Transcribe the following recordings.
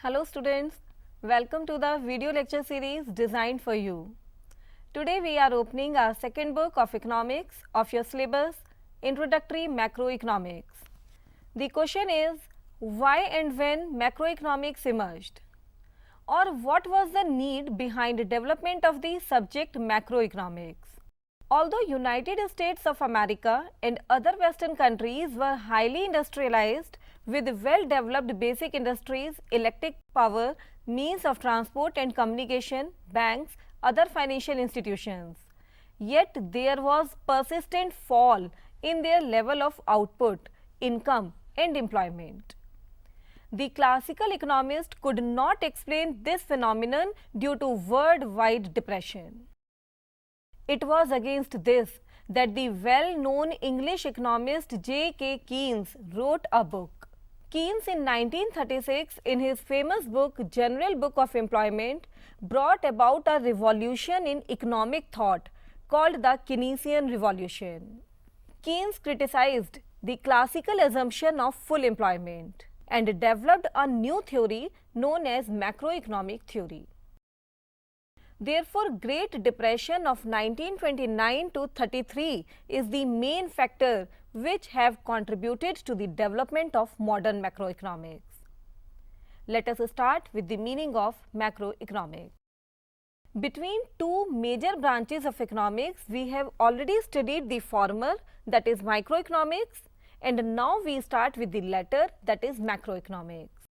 Hello students, welcome to the video lecture series designed for you. Today we are opening our second book of economics of your syllabus, Introductory Macroeconomics. The question is, why and when macroeconomics emerged? Or what was the need behind the development of the subject macroeconomics? Although United States of America and other Western countries were highly industrialized with well-developed basic industries, electric power, means of transport and communication, banks, other financial institutions, yet there was persistent fall in their level of output, income and employment. The classical economist could not explain this phenomenon due to worldwide depression. It was against this that the well-known English economist J.K. Keynes wrote a book. Keynes in 1936 in his famous book General Book of Employment brought about a revolution in economic thought called the Keynesian Revolution. Keynes criticized the classical assumption of full employment and developed a new theory known as macroeconomic theory. Therefore, Great Depression of 1929 to 33 is the main factor which have contributed to the development of modern macroeconomics. Let us start with the meaning of macroeconomics. Between two major branches of economics, we have already studied the former, that is microeconomics, and now we start with the latter, that is macroeconomics.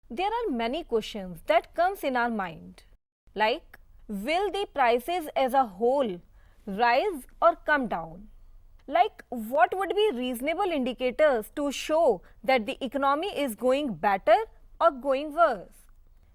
There are many questions that comes in our mind, like will the prices as a whole rise or come down? Like what would be reasonable indicators to show that the economy is going better or going worse?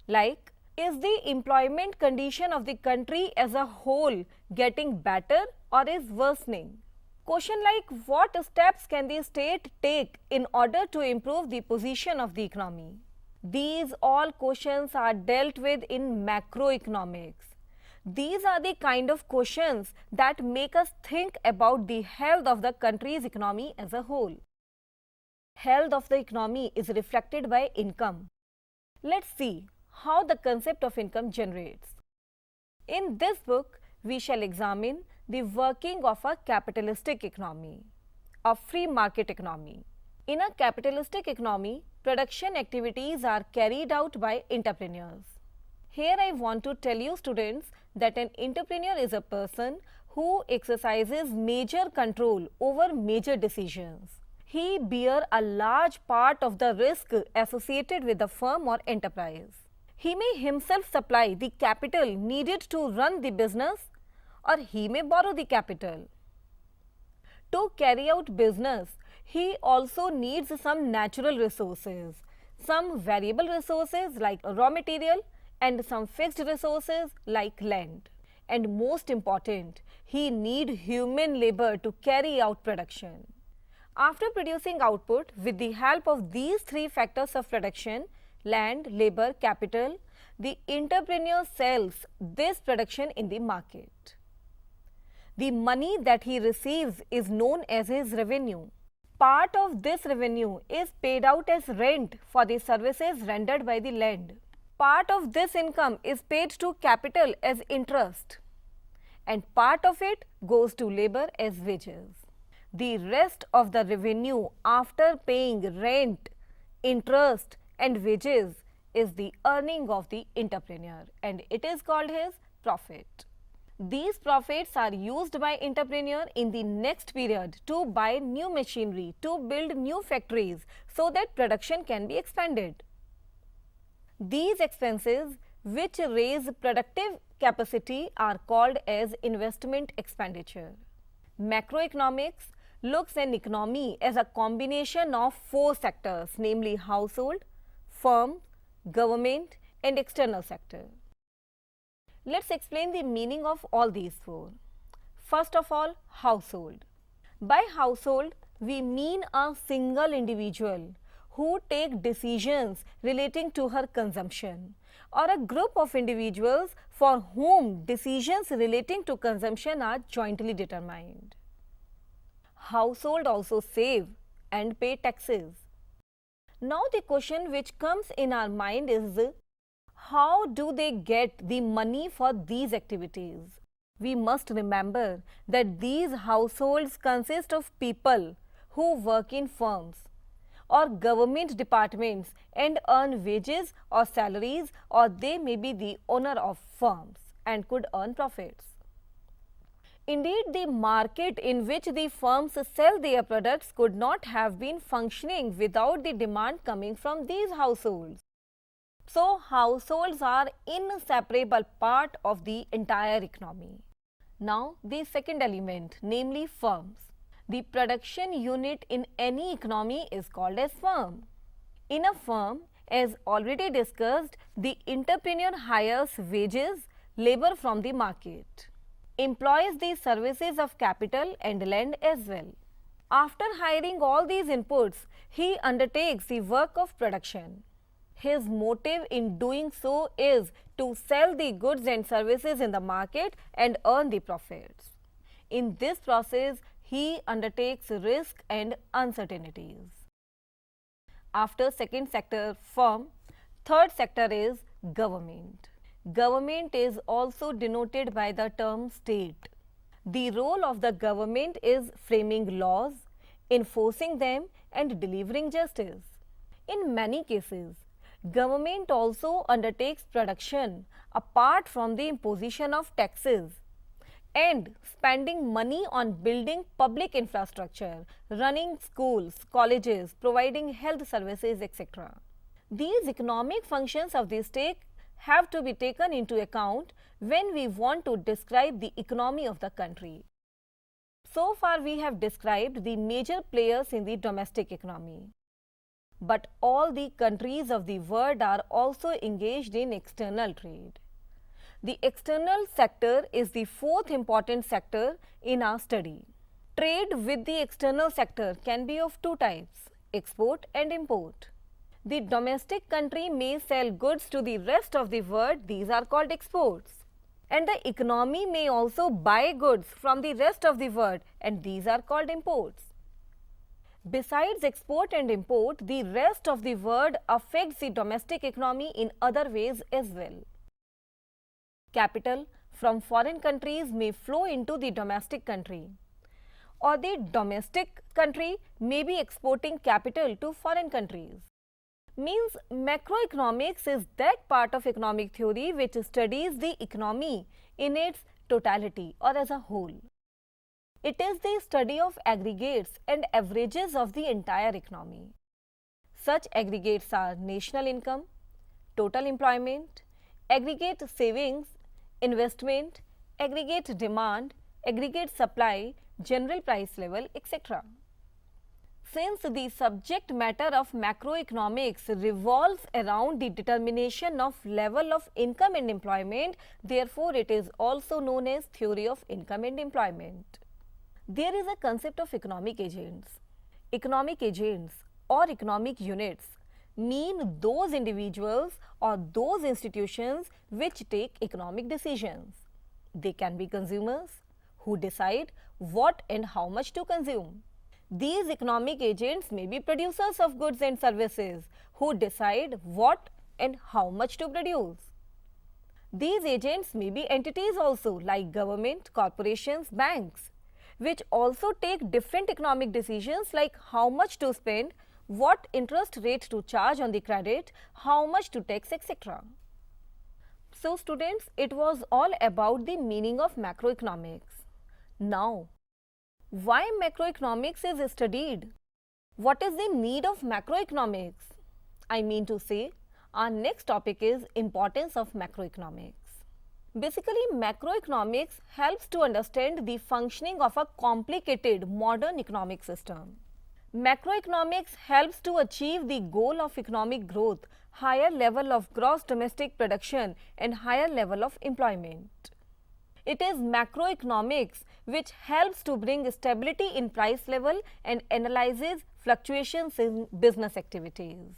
Like is the employment condition of the country as a whole getting better or is worsening? Question like what steps can the state take in order to improve the position of the economy? These all questions are dealt with in macroeconomics. These are the kind of questions that make us think about the health of the country's economy as a whole. Health of the economy is reflected by income. Let's see how the concept of income generates. In this book, we shall examine the working of a capitalistic economy, a free market economy. In a capitalistic economy, production activities are carried out by entrepreneurs. Here I want to tell you students that an entrepreneur is a person who exercises major control over major decisions. He bears a large part of the risk associated with the firm or enterprise. He may himself supply the capital needed to run the business, or he may borrow the capital. To carry out business, he also needs some natural resources, some variable resources like raw material, and some fixed resources like land. And most important, he needs human labor to carry out production. After producing output with the help of these three factors of production, land, labor, capital, the entrepreneur sells this production in the market. The money that he receives is known as his revenue. Part of this revenue is paid out as rent for the services rendered by the land. Part of this income is paid to capital as interest, and part of it goes to labor as wages. The rest of the revenue after paying rent, interest and wages is the earning of the entrepreneur, and it is called his profit. These profits are used by entrepreneur in the next period to buy new machinery, to build new factories so that production can be expanded. These expenses which raise productive capacity are called as investment expenditure. Macroeconomics looks at economy as a combination of four sectors, namely household, firm, government and external sector. Let's explain the meaning of all these four. First of all, household. By household, we mean a single individual who take decisions relating to her consumption, or a group of individuals for whom decisions relating to consumption are jointly determined. Household also save and pay taxes. Now the question which comes in our mind is, how do they get the money for these activities? We must remember that these households consist of people who work in firms or government departments and earn wages or salaries, or they may be the owner of firms and could earn profits. Indeed, the market in which the firms sell their products could not have been functioning without the demand coming from these households. So, households are inseparable part of the entire economy. Now, the second element, namely firms. The production unit in any economy is called as firm. In a firm, as already discussed, the entrepreneur hires wages, labor from the market, employs the services of capital and land as well. After hiring all these inputs, he undertakes the work of production. His motive in doing so is to sell the goods and services in the market and earn the profits. In this process, he undertakes risk and uncertainties. After second sector, firm, third sector is government. Government is also denoted by the term state. The role of the government is framing laws, enforcing them and delivering justice. In many cases, government also undertakes production apart from the imposition of taxes and spending money on building public infrastructure, running schools, colleges, providing health services, etc. These economic functions of the state have to be taken into account when we want to describe the economy of the country. So far we have described the major players in the domestic economy. But all the countries of the world are also engaged in external trade. The external sector is the fourth important sector in our study. Trade with the external sector can be of two types, export and import. The domestic country may sell goods to the rest of the world, these are called exports. And the economy may also buy goods from the rest of the world, and these are called imports. Besides export and import, the rest of the world affects the domestic economy in other ways as well. Capital from foreign countries may flow into the domestic country, or the domestic country may be exporting capital to foreign countries. Means macroeconomics is that part of economic theory which studies the economy in its totality or as a whole. It is the study of aggregates and averages of the entire economy. Such aggregates are national income, total employment, aggregate savings, investment, aggregate demand, aggregate supply, general price level, etc. Since the subject matter of macroeconomics revolves around the determination of level of income and employment, therefore it is also known as theory of income and employment. There is a concept of economic agents. Economic agents or economic units mean those individuals or those institutions which take economic decisions. They can be consumers who decide what and how much to consume. These economic agents may be producers of goods and services who decide what and how much to produce. These agents may be entities also like government, corporations, banks, which also take different economic decisions like how much to spend, what interest rate to charge on the credit, how much to tax, etc. So students, it was all about the meaning of macroeconomics. Now, why macroeconomics is studied? What is the need of macroeconomics? I mean to say, our next topic is importance of macroeconomics. Basically, macroeconomics helps to understand the functioning of a complicated modern economic system. Macroeconomics helps to achieve the goal of economic growth, higher level of gross domestic production and higher level of employment. It is macroeconomics which helps to bring stability in price level and analyzes fluctuations in business activities.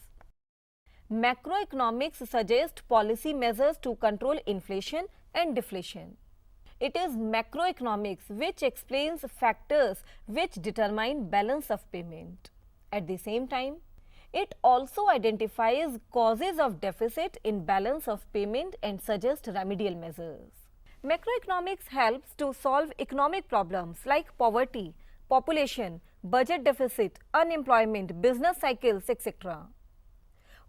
Macroeconomics suggests policy measures to control inflation and deflation. It is macroeconomics which explains factors which determine balance of payment. At the same time, It also identifies causes of deficit in balance of payment and suggests remedial measures. Macroeconomics helps to solve economic problems like poverty, population, budget deficit, unemployment, business cycles, etc.,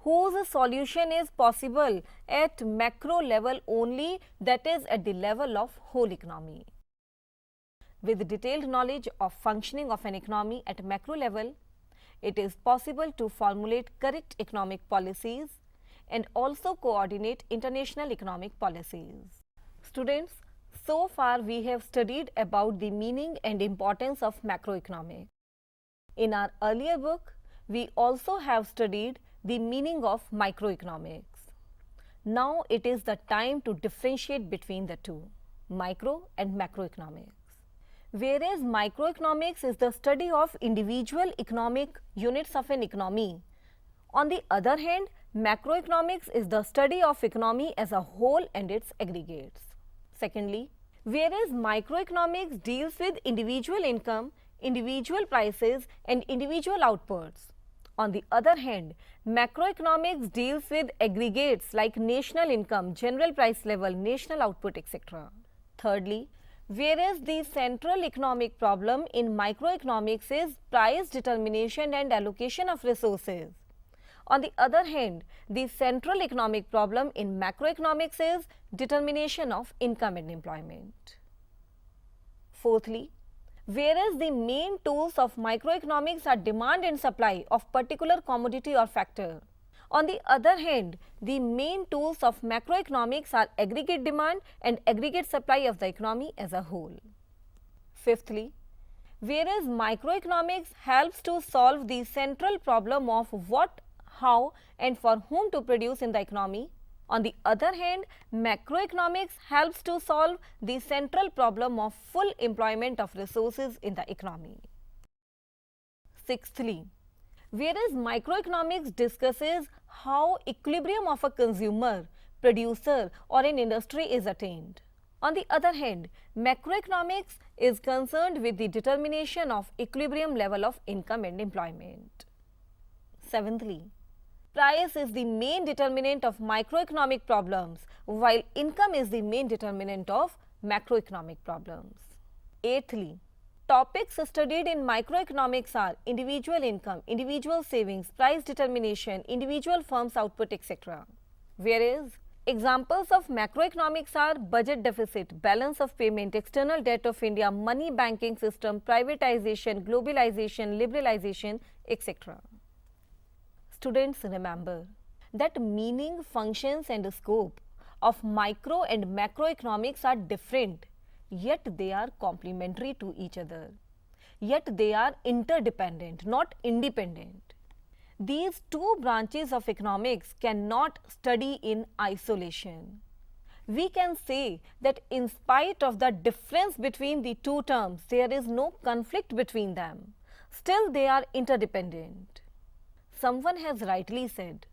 whose solution is possible at macro level only, that is at the level of whole economy. With detailed knowledge of functioning of an economy at macro level, it is possible to formulate correct economic policies and also coordinate international economic policies. Students, so far we have studied about the meaning and importance of macroeconomics. In our earlier book, we also have studied the meaning of microeconomics. Now it is the time to differentiate between the two, micro and macroeconomics. Whereas microeconomics is the study of individual economic units of an economy, on the other hand, macroeconomics is the study of economy as a whole and its aggregates. Secondly, whereas microeconomics deals with individual income, individual prices and individual outputs, on the other hand, macroeconomics deals with aggregates like national income, general price level, national output, etc. Thirdly, whereas the central economic problem in microeconomics is price determination and allocation of resources, on the other hand, the central economic problem in macroeconomics is determination of income and employment. Fourthly, whereas the main tools of microeconomics are demand and supply of particular commodity or factor, on the other hand, the main tools of macroeconomics are aggregate demand and aggregate supply of the economy as a whole. Fifthly, whereas microeconomics helps to solve the central problem of what, how and for whom to produce in the economy, on the other hand, macroeconomics helps to solve the central problem of full employment of resources in the economy. Sixthly, whereas microeconomics discusses how equilibrium of a consumer, producer or an industry is attained. On the other hand, macroeconomics is concerned with the determination of equilibrium level of income and employment. Seventhly, price is the main determinant of microeconomic problems, while income is the main determinant of macroeconomic problems. Eighthly, topics studied in microeconomics are individual income, individual savings, price determination, individual firms output, etc. Whereas examples of macroeconomics are budget deficit, balance of payment, external debt of India, money banking system, privatization, globalization, liberalization, etc. Students, remember that meaning, functions and scope of micro and macroeconomics are different, yet they are complementary to each other. Yet they are interdependent, not independent. These two branches of economics cannot study in isolation. We can say that in spite of the difference between the two terms, there is no conflict between them. Still, they are interdependent. Someone has rightly said,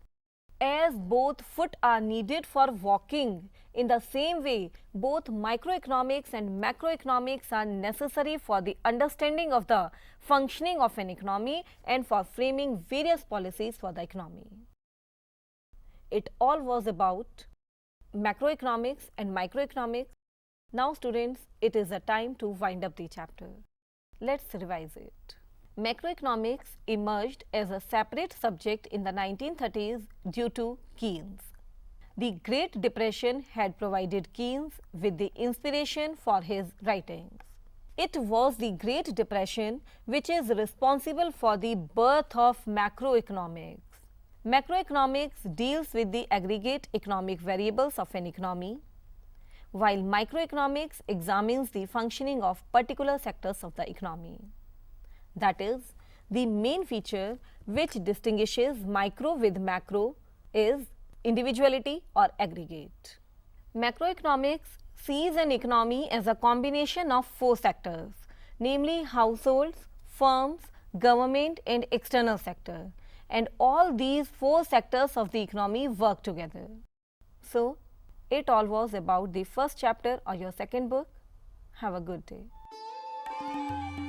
as both foot are needed for walking, in the same way, both microeconomics and macroeconomics are necessary for the understanding of the functioning of an economy and for framing various policies for the economy. It all was about macroeconomics and microeconomics. Now students, it is a time to wind up the chapter. Let's revise it. Macroeconomics emerged as a separate subject in the 1930s due to Keynes. The Great Depression had provided Keynes with the inspiration for his writings. It was the Great Depression which is responsible for the birth of macroeconomics. Macroeconomics deals with the aggregate economic variables of an economy, while microeconomics examines the functioning of particular sectors of the economy. That is, the main feature which distinguishes micro with macro is individuality or aggregate. Macroeconomics sees an economy as a combination of four sectors, namely households, firms, government and external sector, and all these four sectors of the economy work together. So, it all was about the first chapter of your second book. Have a good day.